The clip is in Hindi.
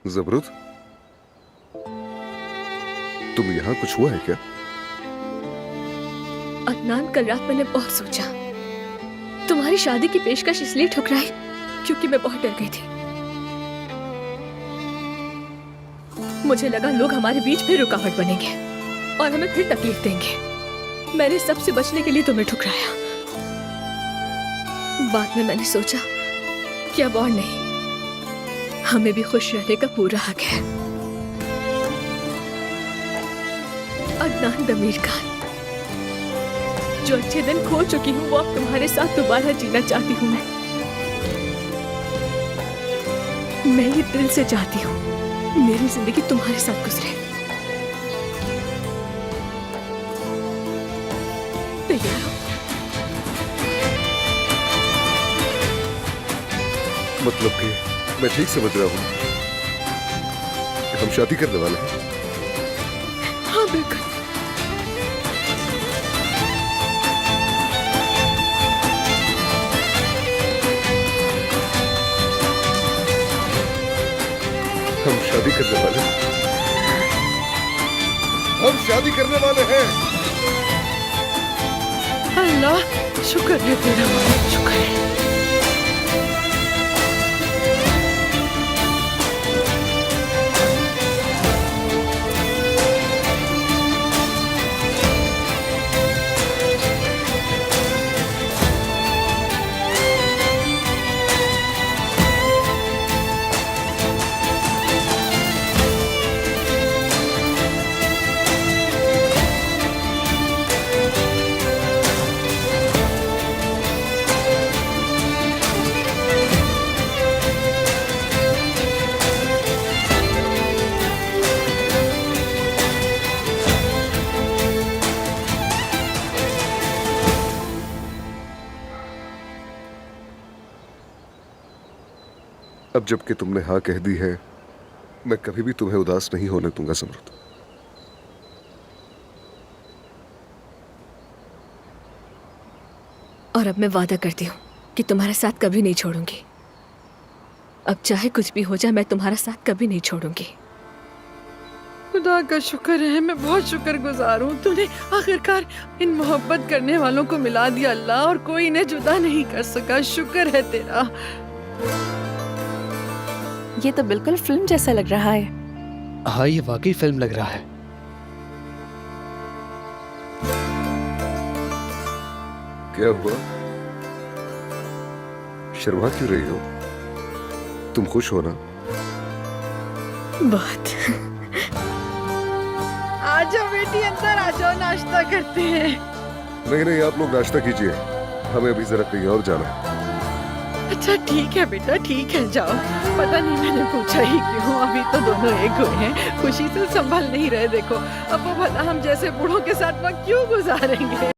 ज़बरूत, तुम यहाँ कुछ हुआ है क्या? अदनान, कल रात मैंने बहुत सोचा। तुम्हारी शादी की पेशकश इसलिए ठुकराई क्योंकि मैं बहुत डर गई थी। मुझे लगा लोग हमारे बीच फिर रुकावट बनेंगे और हमें फिर तकलीफ देंगे। मैंने सबसे बचने के लिए तुम्हें ठुकराया। बाद में मैंने सोचा कि अब और नहीं, हमें भी खुश रहने का पूरा हक है। अदनान दमीर खान, जो अच्छे दिन खो चुकी हूँ वो अब तुम्हारे साथ दोबारा जीना चाहती हूँ। मैं ये दिल से चाहती हूँ मेरी जिंदगी तुम्हारे साथ गुजरे। तैयार हो? मतलब कि मैं ठीक समझ रहा हूँ कि हम शादी करने वाले हैं? हाँ बिल्कुल। हम शादी करने वाले हैं। हम शादी करने वाले हैं। अल्लाह, शुक्र है तेरा, शुक्र है। अब जबकि तुमने हाँ कह दी है, मैं कभी भी तुम्हें उदास नहीं होने दूंगा ज़बरूत। और अब मैं वादा करती हूँ कि तुम्हारा साथ कभी नहीं छोड़ूंगी। अब चाहे कुछ भी हो जाए, मैं तुम्हारा साथ कभी नहीं छोड़ूंगी। खुदा का शुक्र है, मैं बहुत शुक्रगुजार हूँ। तूने आखिरकार इन मोहब्बत करने वालों को मिला दिया अल्लाह, और कोई इन्हें जुदा नहीं कर सका। शुक्र है तेरा। ये तो बिल्कुल फिल्म जैसा लग रहा है। हाँ, ये वाकई फिल्म लग रहा है। क्या हुआ? शर्मा क्यों रही हो? तुम खुश हो ना? बहुत। आ जाओ बेटी, अंदर आ जाओ, नाश्ता करते हैं। नहीं नहीं, आप लोग नाश्ता कीजिए, हमें अभी जरा कहीं और जाना है। अच्छा ठीक है बेटा, ठीक है, जाओ। पता नहीं मैंने पूछा ही क्यों, अभी तो दोनों एक हुए हैं, खुशी से संभल नहीं रहे। देखो अब वो भला हम जैसे बूढ़ों के साथ वक्त क्यों गुजारेंगे।